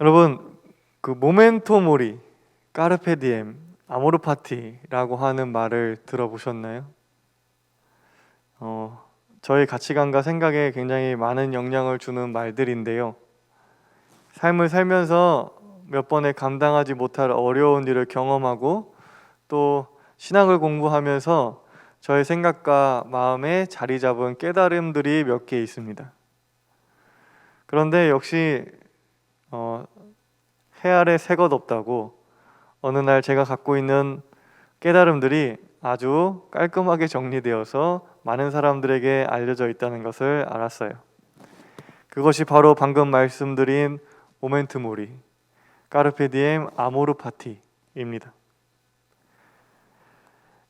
여러분, 그 모멘토 모리, 까르페 디엠, 아모르 파티라고 하는 말을 들어보셨나요? 저희 가치관과 생각에 굉장히 많은 영향을 주는 말들인데요. 삶을 살면서 몇 번의 감당하지 못할 어려운 일을 경험하고 또 신학을 공부하면서 저의 생각과 마음에 자리 잡은 깨달음들이 몇 개 있습니다. 그런데 역시 해 아래 새 것 없다고 어느 날 제가 갖고 있는 깨달음들이 아주 깔끔하게 정리되어서 많은 사람들에게 알려져 있다는 것을 알았어요. 그것이 바로 방금 말씀드린 모멘트 모리, 까르페 디엠, 아모르 파티입니다.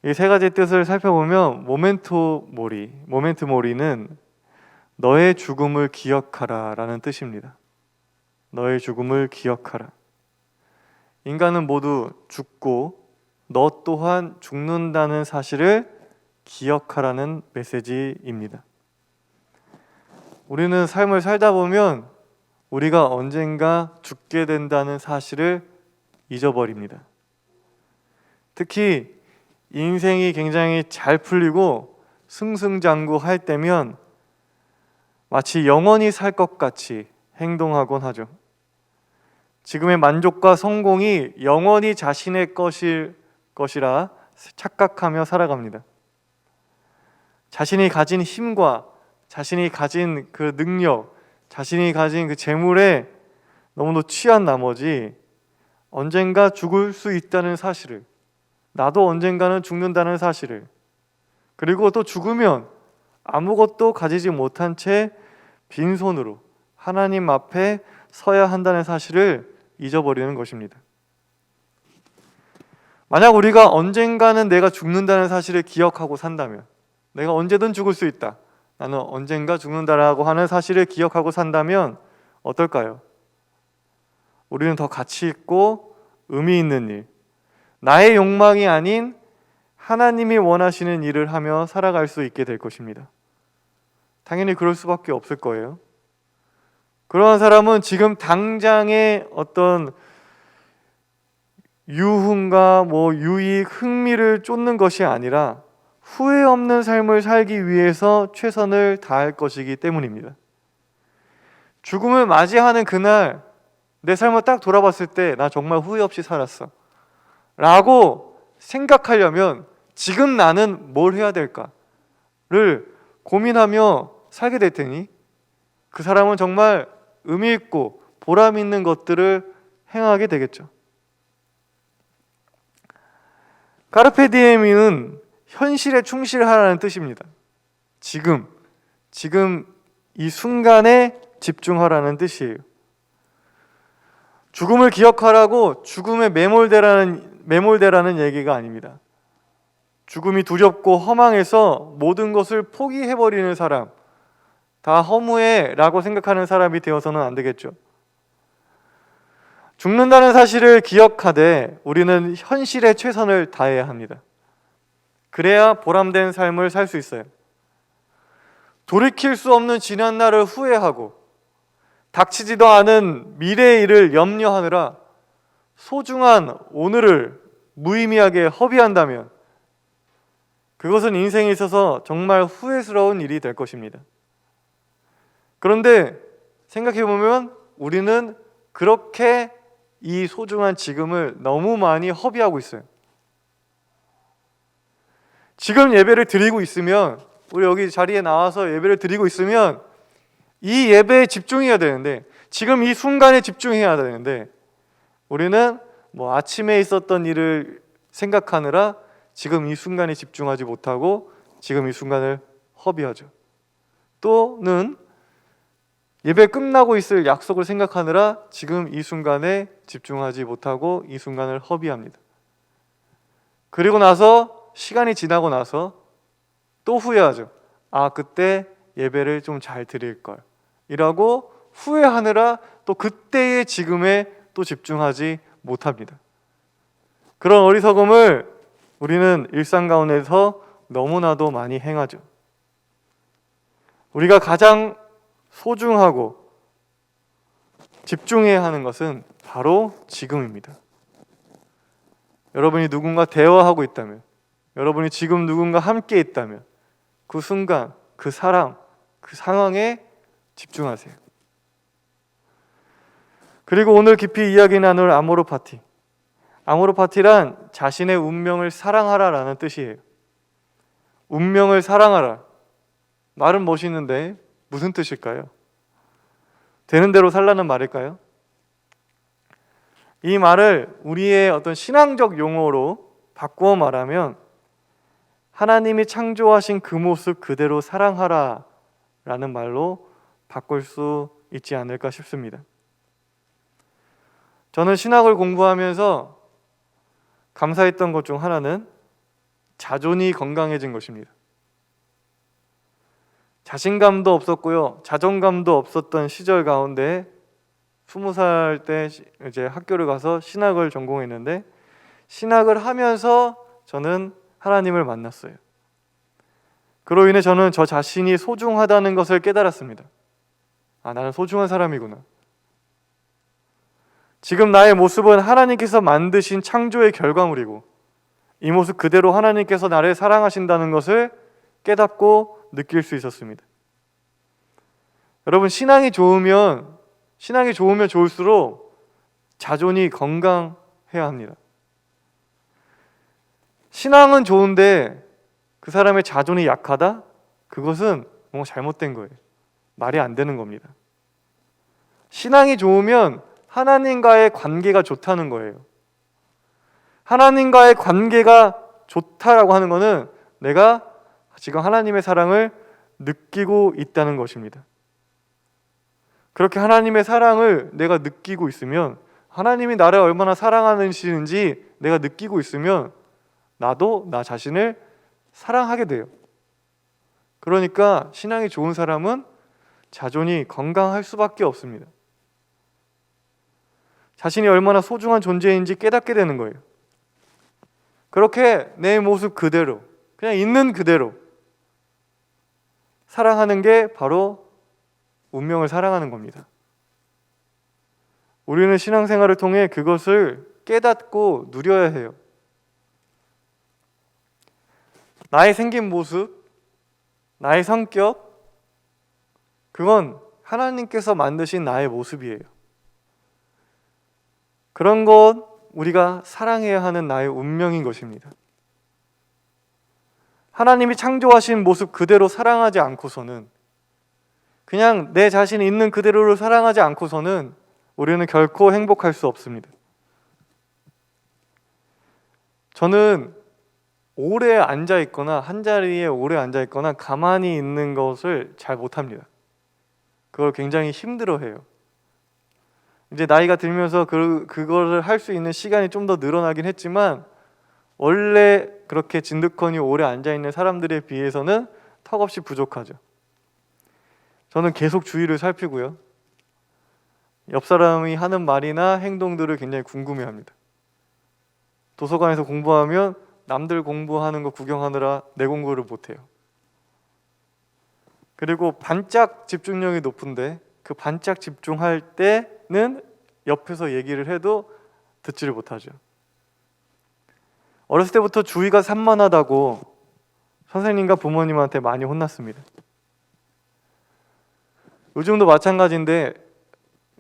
이 세 가지 뜻을 살펴보면 모멘트 모리는 너의 죽음을 기억하라 라는 뜻입니다. 너의 죽음을 기억하라. 인간은 모두 죽고 너 또한 죽는다는 사실을 기억하라는 메시지입니다. 우리는 삶을 살다 보면 우리가 언젠가 죽게 된다는 사실을 잊어버립니다. 특히 인생이 굉장히 잘 풀리고 승승장구할 때면 마치 영원히 살 것 같이 행동하곤 하죠. 지금의 만족과 성공이 영원히 자신의 것이라 착각하며 살아갑니다. 자신이 가진 힘과 자신이 가진 그 능력, 자신이 가진 그 재물에 너무도 취한 나머지 언젠가 죽을 수 있다는 사실을, 나도 언젠가는 죽는다는 사실을, 그리고 또 죽으면 아무것도 가지지 못한 채 빈손으로 하나님 앞에 서야 한다는 사실을 잊어버리는 것입니다. 만약 우리가 언젠가는 내가 죽는다는 사실을 기억하고 산다면, 내가 언제든 죽을 수 있다, 나는 언젠가 죽는다라고 하는 사실을 기억하고 산다면 어떨까요? 우리는 더 가치 있고 의미 있는 일, 나의 욕망이 아닌 하나님이 원하시는 일을 하며 살아갈 수 있게 될 것입니다. 당연히 그럴 수밖에 없을 거예요. 그러한 사람은 지금 당장의 어떤 유흥과 유익, 흥미를 쫓는 것이 아니라 후회 없는 삶을 살기 위해서 최선을 다할 것이기 때문입니다. 죽음을 맞이하는 그날 내 삶을 딱 돌아봤을 때 나 정말 후회 없이 살았어 라고 생각하려면 지금 나는 뭘 해야 될까를 고민하며 살게 될 테니 그 사람은 정말 의미 있고 보람 있는 것들을 행하게 되겠죠. 카르페 디엠은 현실에 충실하라는 뜻입니다. 지금 이 순간에 집중하라는 뜻이에요. 죽음을 기억하라고 죽음에 매몰되라는 얘기가 아닙니다. 죽음이 두렵고 허망해서 모든 것을 포기해버리는 사람, 다 허무해 라고 생각하는 사람이 되어서는 안 되겠죠. 죽는다는 사실을 기억하되 우리는 현실에 최선을 다해야 합니다. 그래야 보람된 삶을 살 수 있어요. 돌이킬 수 없는 지난 날을 후회하고 닥치지도 않은 미래의 일을 염려하느라 소중한 오늘을 무의미하게 허비한다면 그것은 인생에 있어서 정말 후회스러운 일이 될 것입니다. 그런데 생각해보면 우리는 그렇게 이 소중한 지금을 너무 많이 허비하고 있어요. 지금 예배를 드리고 있으면, 우리 여기 자리에 나와서 예배를 드리고 있으면 이 예배에 집중해야 되는데, 지금 이 순간에 집중해야 되는데 우리는 아침에 있었던 일을 생각하느라 지금 이 순간에 집중하지 못하고 지금 이 순간을 허비하죠. 또는 예배 끝나고 있을 약속을 생각하느라 지금 이 순간에 집중하지 못하고 이 순간을 허비합니다. 그리고 나서 시간이 지나고 나서 또 후회하죠. 그때 예배를 좀 잘 드릴 걸 이라고 후회하느라 또 그때의 지금에 또 집중하지 못합니다. 그런 어리석음을 우리는 일상 가운데서 너무나도 많이 행하죠. 우리가 가장 소중하고 집중해야 하는 것은 바로 지금입니다. 여러분이 누군가 대화하고 있다면, 여러분이 지금 누군가 함께 있다면 그 순간, 그 사람, 그 상황에 집중하세요. 그리고 오늘 깊이 이야기 나눌 아모르 파티. 아모르 파티란 자신의 운명을 사랑하라라는 뜻이에요. 운명을 사랑하라. 말은 멋있는데 무슨 뜻일까요? 되는 대로 살라는 말일까요? 이 말을 우리의 어떤 신앙적 용어로 바꾸어 말하면 하나님이 창조하신 그 모습 그대로 사랑하라 라는 말로 바꿀 수 있지 않을까 싶습니다. 저는 신학을 공부하면서 감사했던 것 중 하나는 자존이 건강해진 것입니다. 자신감도 없었고요, 자존감도 없었던 시절 가운데 20살 때 이제 학교를 가서 신학을 전공했는데, 신학을 하면서 저는 하나님을 만났어요. 그로 인해 저는 저 자신이 소중하다는 것을 깨달았습니다. 아, 나는 소중한 사람이구나. 지금 나의 모습은 하나님께서 만드신 창조의 결과물이고, 이 모습 그대로 하나님께서 나를 사랑하신다는 것을 깨닫고 느낄 수 있었습니다. 여러분, 신앙이 좋으면 좋을수록 자존이 건강해야 합니다. 신앙은 좋은데 그 사람의 자존이 약하다? 그것은 뭔가 잘못된 거예요. 말이 안 되는 겁니다. 신앙이 좋으면 하나님과의 관계가 좋다는 거예요. 하나님과의 관계가 좋다라고 하는 것은 내가 지금 하나님의 사랑을 느끼고 있다는 것입니다. 그렇게 하나님의 사랑을 내가 느끼고 있으면, 하나님이 나를 얼마나 사랑하시는지 내가 느끼고 있으면 나도 나 자신을 사랑하게 돼요. 그러니까 신앙이 좋은 사람은 자존이 건강할 수밖에 없습니다. 자신이 얼마나 소중한 존재인지 깨닫게 되는 거예요. 그렇게 내 모습 그대로, 그냥 있는 그대로 사랑하는 게 바로 운명을 사랑하는 겁니다. 우리는 신앙생활을 통해 그것을 깨닫고 누려야 해요. 나의 생긴 모습, 나의 성격, 그건 하나님께서 만드신 나의 모습이에요. 그런 것 우리가 사랑해야 하는 나의 운명인 것입니다. 하나님이 창조하신 모습 그대로 사랑하지 않고서는, 그냥 내 자신이 있는 그대로를 사랑하지 않고서는 우리는 결코 행복할 수 없습니다. 저는 오래 앉아있거나 한자리에 오래 앉아있거나 가만히 있는 것을 잘 못합니다. 그걸 굉장히 힘들어해요. 이제 나이가 들면서 그거를 할 수 있는 시간이 좀 더 늘어나긴 했지만, 원래 그렇게 진득하니 오래 앉아있는 사람들에 비해서는 턱없이 부족하죠. 저는 계속 주위를 살피고요, 옆 사람이 하는 말이나 행동들을 굉장히 궁금해합니다. 도서관에서 공부하면 남들 공부하는 거 구경하느라 내 공부를 못해요. 그리고 반짝 집중력이 높은데 그 반짝 집중할 때는 옆에서 얘기를 해도 듣지를 못하죠. 어렸을 때부터 주의가 산만하다고 선생님과 부모님한테 많이 혼났습니다. 요즘도 마찬가지인데,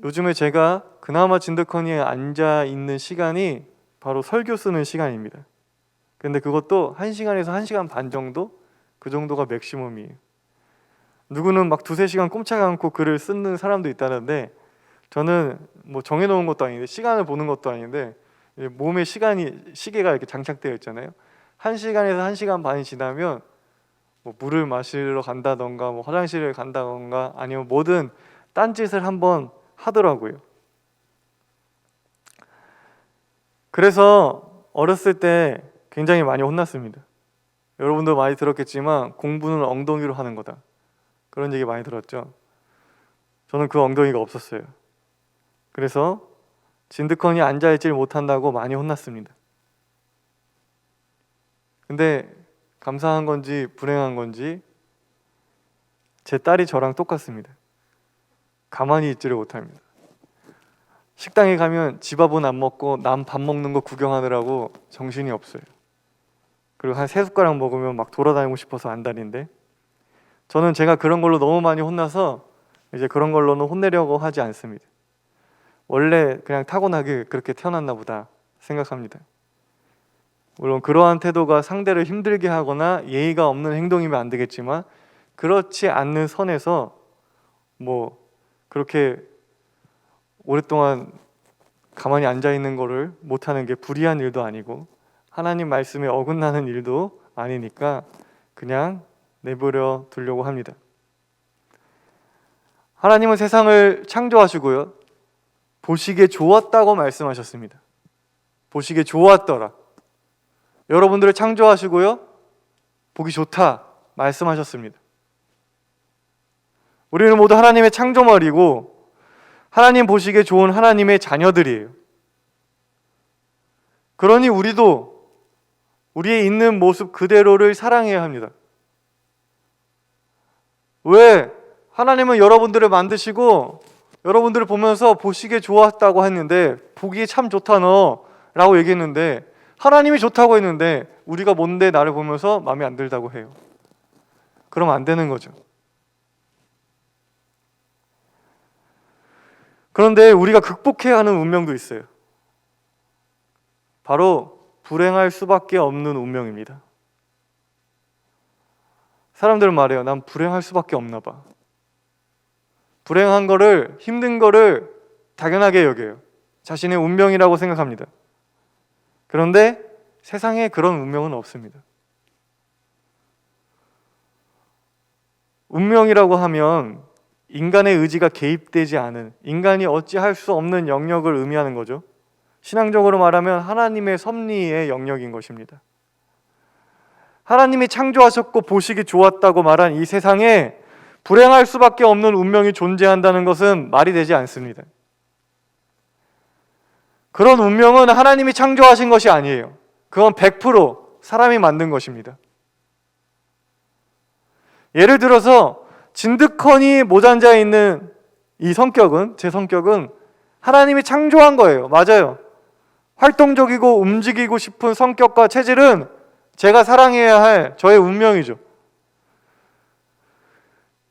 요즘에 제가 그나마 진득하니 앉아있는 시간이 바로 설교 쓰는 시간입니다. 근데 그것도 1시간에서 1시간 반 정도? 그 정도가 맥시멈이에요. 누구는 막 2-3시간 꼼짝 않고 글을 쓰는 사람도 있다는데, 저는 뭐 정해놓은 것도 아닌데, 시간을 보는 것도 아닌데, 몸에 시계가 이렇게 장착되어 있잖아요. 1시간에서 1시간 반이 지나면 뭐 물을 마시러 간다던가, 뭐 화장실을 간다던가, 아니면 뭐든 딴짓을 한번 하더라고요. 그래서 어렸을 때 굉장히 많이 혼났습니다. 여러분도 많이 들었겠지만 공부는 엉덩이로 하는 거다, 그런 얘기 많이 들었죠. 저는 그 엉덩이가 없었어요. 그래서 진득하니 앉아있질 못한다고 많이 혼났습니다. 근데 감사한 건지 불행한 건지 제 딸이 저랑 똑같습니다. 가만히 있지를 못합니다. 식당에 가면 지 밥은 안 먹고 남 밥 먹는 거 구경하느라고 정신이 없어요. 그리고 한 3숟가락 먹으면 막 돌아다니고 싶어서 안달인데, 저는 제가 그런 걸로 너무 많이 혼나서 이제 그런 걸로는 혼내려고 하지 않습니다. 원래 그냥 타고나게 그렇게 태어났나 보다 생각합니다. 물론 그러한 태도가 상대를 힘들게 하거나 예의가 없는 행동이면 안 되겠지만, 그렇지 않는 선에서 뭐 그렇게 오랫동안 가만히 앉아 있는 거를 못하는 게 불의한 일도 아니고 하나님 말씀에 어긋나는 일도 아니니까 그냥 내버려 두려고 합니다. 하나님은 세상을 창조하시고요, 보시기에 좋았다고 말씀하셨습니다. 보시기에 좋았더라. 여러분들을 창조하시고요, 보기 좋다 말씀하셨습니다. 우리는 모두 하나님의 창조물이고 하나님 보시기에 좋은 하나님의 자녀들이에요. 그러니 우리도 우리의 있는 모습 그대로를 사랑해야 합니다. 왜? 하나님은 여러분들을 만드시고 여러분들을 보면서 보시기에 좋았다고 했는데, 보기에 참 좋다 너 라고 얘기했는데, 하나님이 좋다고 했는데 우리가 뭔데 나를 보면서 마음에 안 들다고 해요. 그러면 안 되는 거죠. 그런데 우리가 극복해야 하는 운명도 있어요. 바로 불행할 수밖에 없는 운명입니다. 사람들은 말해요. 난 불행할 수밖에 없나 봐. 불행한 거를, 힘든 거를 당연하게 여겨요. 자신의 운명이라고 생각합니다. 그런데 세상에 그런 운명은 없습니다. 운명이라고 하면 인간의 의지가 개입되지 않은, 인간이 어찌할 수 없는 영역을 의미하는 거죠. 신앙적으로 말하면 하나님의 섭리의 영역인 것입니다. 하나님이 창조하셨고 보시기 좋았다고 말한 이 세상에 불행할 수밖에 없는 운명이 존재한다는 것은 말이 되지 않습니다. 그런 운명은 하나님이 창조하신 것이 아니에요. 그건 100% 사람이 만든 것입니다. 예를 들어서 진드커니 모자앉아 있는 이 성격은, 제 성격은 하나님이 창조한 거예요. 맞아요. 활동적이고 움직이고 싶은 성격과 체질은 제가 사랑해야 할 저의 운명이죠.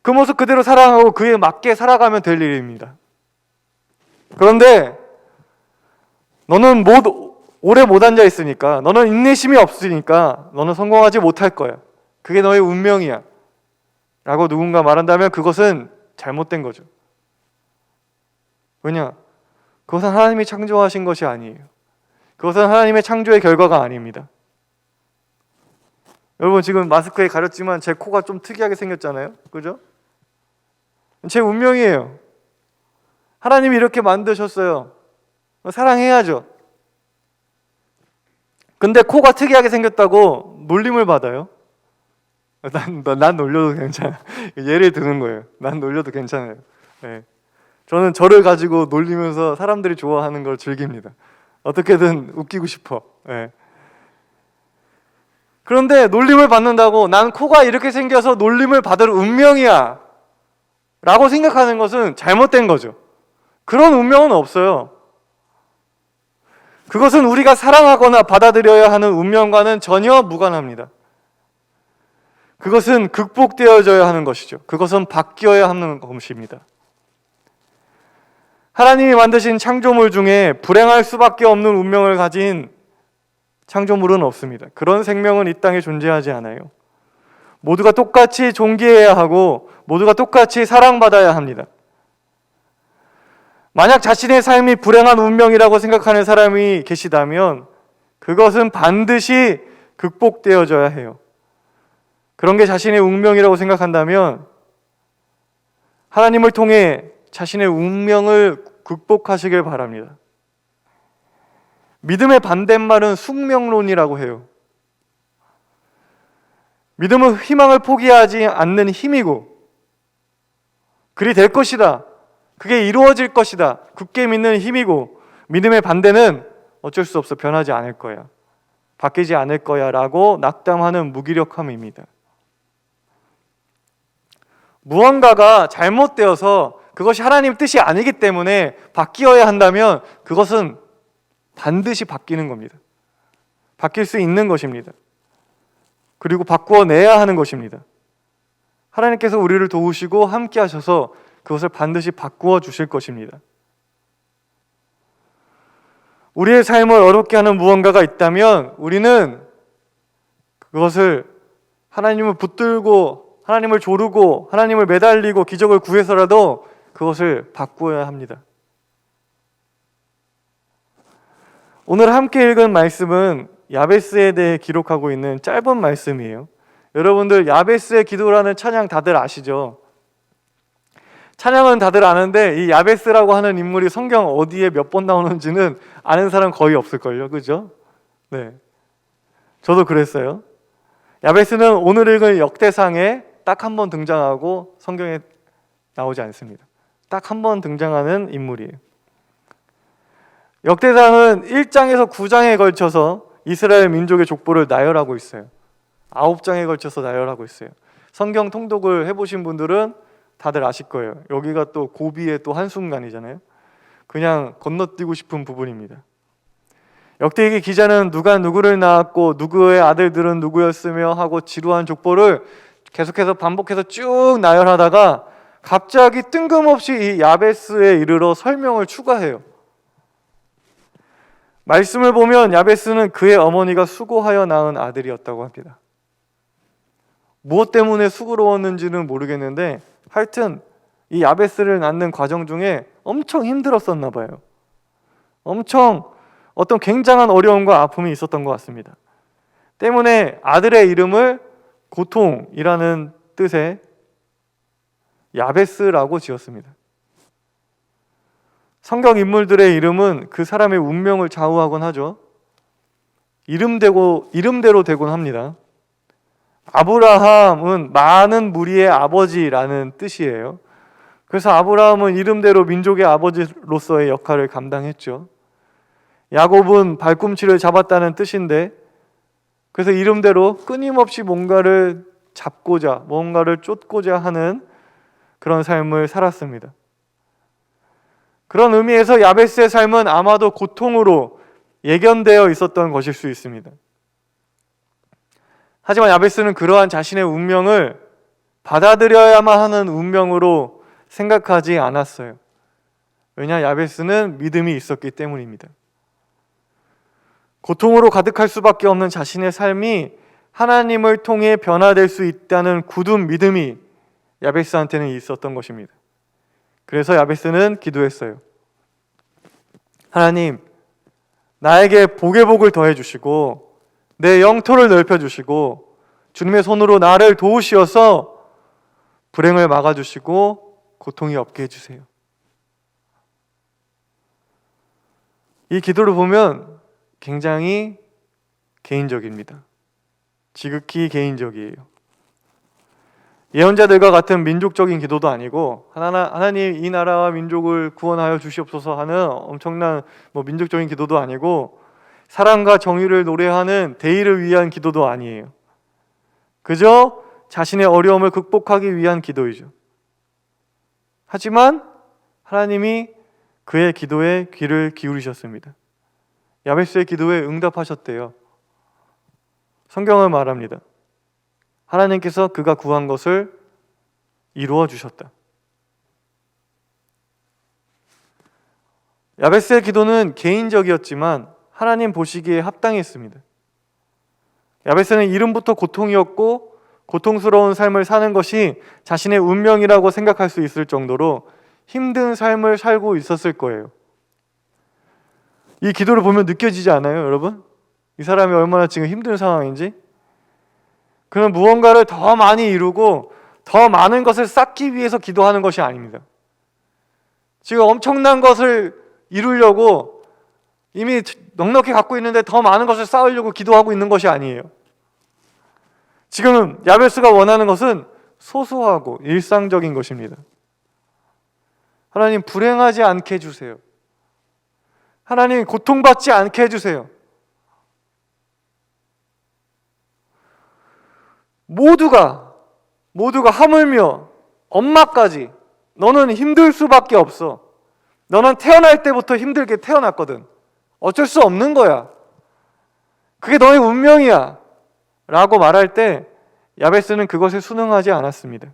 그 모습 그대로 사랑하고 그에 맞게 살아가면 될 일입니다. 그런데 너는 오래 못 앉아 있으니까, 너는 인내심이 없으니까 너는 성공하지 못할 거야. 그게 너의 운명이야 라고 누군가 말한다면 그것은 잘못된 거죠. 왜냐? 그것은 하나님이 창조하신 것이 아니에요. 그것은 하나님의 창조의 결과가 아닙니다. 여러분, 지금 마스크에 가렸지만 제 코가 좀 특이하게 생겼잖아요. 그죠? 제 운명이에요. 하나님이 이렇게 만드셨어요. 사랑해야죠. 근데 코가 특이하게 생겼다고 놀림을 받아요. 난 놀려도 괜찮아. 예를 드는 거예요. 난 놀려도 괜찮아요. 네. 저는 저를 가지고 놀리면서 사람들이 좋아하는 걸 즐깁니다. 어떻게든 웃기고 싶어. 네. 그런데 놀림을 받는다고 난 코가 이렇게 생겨서 놀림을 받을 운명이야 라고 생각하는 것은 잘못된 거죠. 그런 운명은 없어요. 그것은 우리가 사랑하거나 받아들여야 하는 운명과는 전혀 무관합니다. 그것은 극복되어져야 하는 것이죠. 그것은 바뀌어야 하는 것입니다. 하나님이 만드신 창조물 중에 불행할 수밖에 없는 운명을 가진 창조물은 없습니다. 그런 생명은 이 땅에 존재하지 않아요. 모두가 똑같이 존귀해야 하고 모두가 똑같이 사랑받아야 합니다. 만약 자신의 삶이 불행한 운명이라고 생각하는 사람이 계시다면 그것은 반드시 극복되어져야 해요. 그런 게 자신의 운명이라고 생각한다면 하나님을 통해 자신의 운명을 극복하시길 바랍니다. 믿음의 반대말은 숙명론이라고 해요. 믿음은 희망을 포기하지 않는 힘이고 그리 될 것이다, 그게 이루어질 것이다 굳게 믿는 힘이고, 믿음의 반대는 어쩔 수 없어, 변하지 않을 거야, 바뀌지 않을 거야 라고 낙담하는 무기력함입니다. 무언가가 잘못되어서 그것이 하나님 뜻이 아니기 때문에 바뀌어야 한다면 그것은 반드시 바뀌는 겁니다. 바뀔 수 있는 것입니다. 그리고 바꾸어내야 하는 것입니다. 하나님께서 우리를 도우시고 함께 하셔서 그것을 반드시 바꾸어 주실 것입니다. 우리의 삶을 어렵게 하는 무언가가 있다면 우리는 그것을 하나님을 붙들고 하나님을 조르고 하나님을 매달리고 기적을 구해서라도 그것을 바꾸어야 합니다. 오늘 함께 읽은 말씀은 야베스에 대해 기록하고 있는 짧은 말씀이에요. 여러분들 야베스의 기도라는 찬양 다들 아시죠? 찬양은 다들 아는데 이 야베스라고 하는 인물이 성경 어디에 몇 번 나오는지는 아는 사람 거의 없을걸요. 그죠? 네, 저도 그랬어요. 야베스는 오늘 읽은 역대상에 딱 한 번 등장하고 성경에 나오지 않습니다. 딱 한 번 등장하는 인물이에요. 역대상은 1장에서 9장에 걸쳐서 이스라엘 민족의 족보를 나열하고 있어요. 9장에 걸쳐서 나열하고 있어요. 성경 통독을 해보신 분들은 다들 아실 거예요. 여기가 또 고비의 또 한순간이잖아요. 그냥 건너뛰고 싶은 부분입니다. 역대기 기자는 누가 누구를 낳았고 누구의 아들들은 누구였으며 하고 지루한 족보를 계속해서 반복해서 쭉 나열하다가 갑자기 뜬금없이 이 야베스에 이르러 설명을 추가해요. 말씀을 보면 야베스는 그의 어머니가 수고하여 낳은 아들이었다고 합니다. 무엇 때문에 수고로웠는지는 모르겠는데 하여튼 이 야베스를 낳는 과정 중에 엄청 힘들었었나 봐요. 엄청 어떤 굉장한 어려움과 아픔이 있었던 것 같습니다. 때문에 아들의 이름을 고통이라는 뜻의 야베스라고 지었습니다. 성경 인물들의 이름은 그 사람의 운명을 좌우하곤 하죠. 이름대로 되곤 합니다. 아브라함은 많은 무리의 아버지라는 뜻이에요. 그래서 아브라함은 이름대로 민족의 아버지로서의 역할을 감당했죠. 야곱은 발꿈치를 잡았다는 뜻인데 그래서 이름대로 끊임없이 뭔가를 잡고자 뭔가를 쫓고자 하는 그런 삶을 살았습니다. 그런 의미에서 야베스의 삶은 아마도 고통으로 예견되어 있었던 것일 수 있습니다. 하지만 야베스는 그러한 자신의 운명을 받아들여야만 하는 운명으로 생각하지 않았어요. 왜냐, 야베스는 믿음이 있었기 때문입니다. 고통으로 가득할 수밖에 없는 자신의 삶이 하나님을 통해 변화될 수 있다는 굳은 믿음이 야베스한테는 있었던 것입니다. 그래서 야베스는 기도했어요. 하나님, 나에게 복의 복을 더해 주시고 내 영토를 넓혀 주시고 주님의 손으로 나를 도우시어서 불행을 막아 주시고 고통이 없게 해 주세요. 이 기도를 보면 굉장히 개인적입니다. 지극히 개인적이에요. 예언자들과 같은 민족적인 기도도 아니고 하나님 이 나라와 민족을 구원하여 주시옵소서 하는 엄청난 민족적인 기도도 아니고 사랑과 정의를 노래하는 대의를 위한 기도도 아니에요. 그저 자신의 어려움을 극복하기 위한 기도이죠. 하지만 하나님이 그의 기도에 귀를 기울이셨습니다. 야베스의 기도에 응답하셨대요. 성경은 말합니다. 하나님께서 그가 구한 것을 이루어 주셨다. 야베스의 기도는 개인적이었지만 하나님 보시기에 합당했습니다. 야베스는 이름부터 고통이었고 고통스러운 삶을 사는 것이 자신의 운명이라고 생각할 수 있을 정도로 힘든 삶을 살고 있었을 거예요. 이 기도를 보면 느껴지지 않아요, 여러분? 이 사람이 얼마나 지금 힘든 상황인지? 그는 무언가를 더 많이 이루고 더 많은 것을 쌓기 위해서 기도하는 것이 아닙니다. 지금 엄청난 것을 이루려고 이미 넉넉히 갖고 있는데 더 많은 것을 쌓으려고 기도하고 있는 것이 아니에요. 지금 야베스가 원하는 것은 소소하고 일상적인 것입니다. 하나님, 불행하지 않게 해주세요. 하나님, 고통받지 않게 해주세요. 모두가 하물며 엄마까지 너는 힘들 수밖에 없어. 너는 태어날 때부터 힘들게 태어났거든. 어쩔 수 없는 거야. 그게 너의 운명이야. 라고 말할 때 야베스는 그것에 순응하지 않았습니다.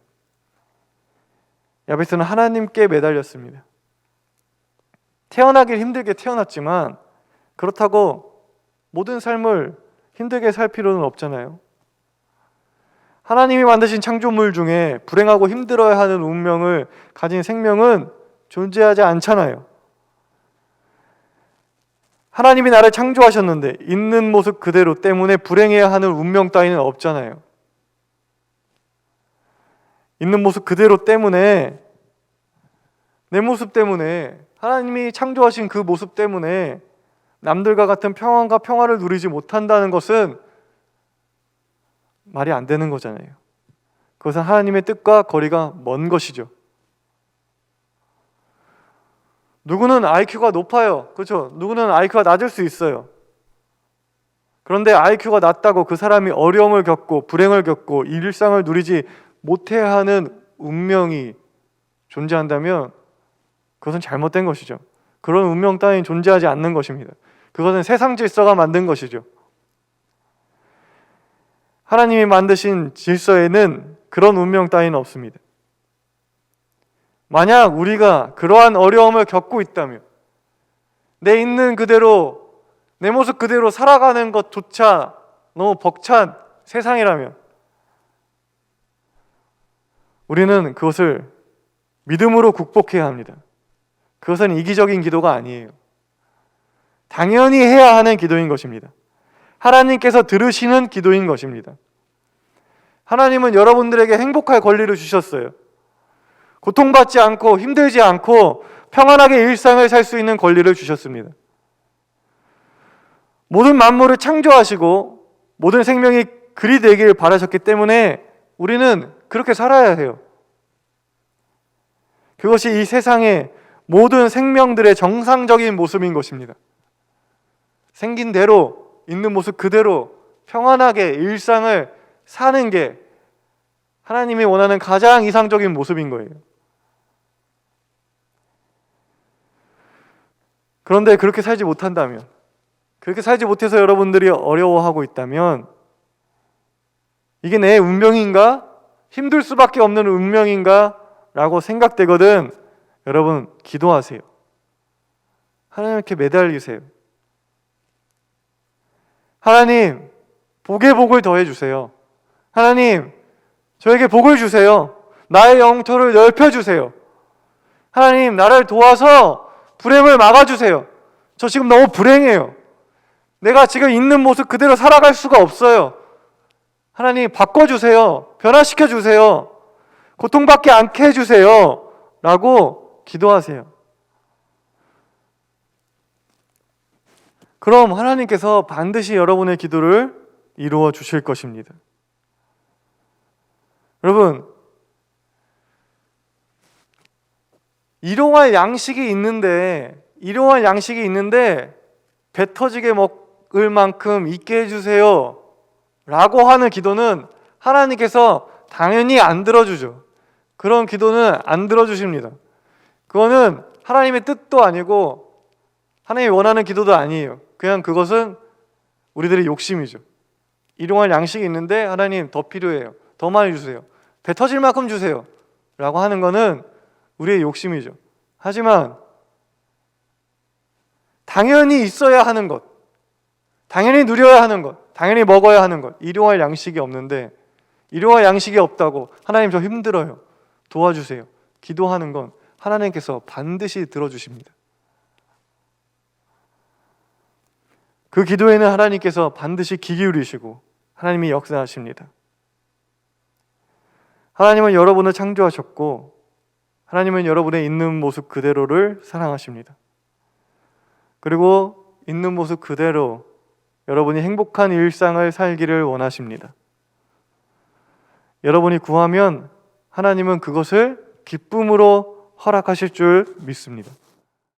야베스는 하나님께 매달렸습니다. 태어나길 힘들게 태어났지만 그렇다고 모든 삶을 힘들게 살 필요는 없잖아요. 하나님이 만드신 창조물 중에 불행하고 힘들어야 하는 운명을 가진 생명은 존재하지 않잖아요. 하나님이 나를 창조하셨는데 있는 모습 그대로 때문에 불행해야 하는 운명 따위는 없잖아요. 있는 모습 그대로 때문에, 내 모습 때문에, 하나님이 창조하신 그 모습 때문에 남들과 같은 평안과 평화를 누리지 못한다는 것은 말이 안 되는 거잖아요. 그것은 하나님의 뜻과 거리가 먼 것이죠. 누구는 IQ가 높아요. 그렇죠? 누구는 IQ가 낮을 수 있어요. 그런데 IQ가 낮다고 그 사람이 어려움을 겪고 불행을 겪고 일상을 누리지 못해야 하는 운명이 존재한다면 그것은 잘못된 것이죠. 그런 운명 따위는 존재하지 않는 것입니다. 그것은 세상 질서가 만든 것이죠. 하나님이 만드신 질서에는 그런 운명 따위는 없습니다. 만약 우리가 그러한 어려움을 겪고 있다면, 내 있는 그대로, 내 모습 그대로 살아가는 것조차 너무 벅찬 세상이라면 우리는 그것을 믿음으로 극복해야 합니다. 그것은 이기적인 기도가 아니에요. 당연히 해야 하는 기도인 것입니다. 하나님께서 들으시는 기도인 것입니다. 하나님은 여러분들에게 행복할 권리를 주셨어요. 고통받지 않고 힘들지 않고 평안하게 일상을 살 수 있는 권리를 주셨습니다. 모든 만물을 창조하시고 모든 생명이 그리 되길 바라셨기 때문에 우리는 그렇게 살아야 해요. 그것이 이 세상의 모든 생명들의 정상적인 모습인 것입니다. 생긴 대로, 있는 모습 그대로 평안하게 일상을 사는 게 하나님이 원하는 가장 이상적인 모습인 거예요. 그런데 그렇게 살지 못한다면, 그렇게 살지 못해서 여러분들이 어려워하고 있다면 이게 내 운명인가? 힘들 수밖에 없는 운명인가? 라고 생각되거든 여러분 기도하세요. 하나님께 매달리세요. 하나님, 복에 복을 더해주세요. 하나님, 저에게 복을 주세요. 나의 영토를 넓혀주세요. 하나님, 나를 도와서 불행을 막아주세요. 저 지금 너무 불행해요. 내가 지금 있는 모습 그대로 살아갈 수가 없어요. 하나님, 바꿔주세요. 변화시켜주세요. 고통받지 않게 해주세요. 라고 기도하세요. 그럼 하나님께서 반드시 여러분의 기도를 이루어 주실 것입니다. 여러분, 일용할 양식이 있는데 배 터지게 먹을 만큼 있게 해주세요 라고 하는 기도는 하나님께서 당연히 안 들어주죠. 그런 기도는 안 들어주십니다. 그거는 하나님의 뜻도 아니고 하나님이 원하는 기도도 아니에요. 그냥 그것은 우리들의 욕심이죠. 일용할 양식이 있는데 하나님 더 필요해요. 더 많이 주세요. 배 터질 만큼 주세요 라고 하는 거는 우리의 욕심이죠. 하지만 당연히 있어야 하는 것, 당연히 누려야 하는 것, 당연히 먹어야 하는 것, 일용할 양식이 없는데 일용할 양식이 없다고 하나님 저 힘들어요, 도와주세요, 기도하는 건 하나님께서 반드시 들어주십니다. 그 기도에는 하나님께서 반드시 귀 기울이시고 하나님이 역사하십니다. 하나님은 여러분을 창조하셨고 하나님은 여러분의 있는 모습 그대로를 사랑하십니다. 그리고 있는 모습 그대로 여러분이 행복한 일상을 살기를 원하십니다. 여러분이 구하면 하나님은 그것을 기쁨으로 허락하실 줄 믿습니다.